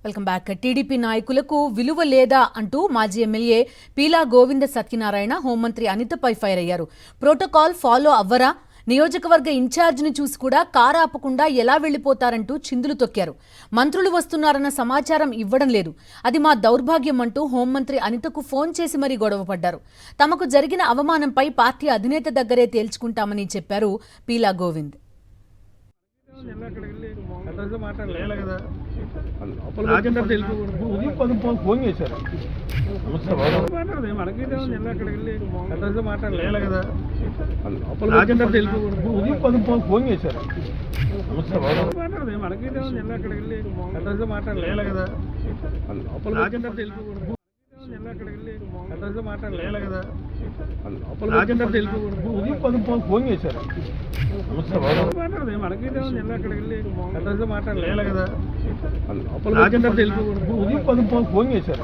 Welcome back. TDP నాయకులకు విలువ లేదా అంటూ మాజీ ఎమ్మెల్యే పీలా గోవింద సత్యనారాయణ హోంమంత్రి అనితపై ఫైర్ అయ్యారు. ప్రోటోకాల్ ఫాలో అవ్వరా, నియోజకవర్గ ఇన్ఛార్జిని చూసి కూడా కారు ఆపకుండా ఎలా వెళ్లిపోతారంటూ చిందులు తొక్కారు. మంత్రులు వస్తున్నారన్న సమాచారం ఇవ్వడం లేదు, అది మా దౌర్భాగ్యం అంటూ హోంమంత్రి అనితకు ఫోన్ చేసి మరీ గొడవ పడ్డారు. తమకు జరిగిన అవమానంపై పార్టీ అధినేత దగ్గరే తేల్చుకుంటామని చెప్పారు పీలా గోవింద్. ఫోన్ చేశారు ఫోన్ చేశారు ఫోన్ చేశారు ఫోన్ చేశారు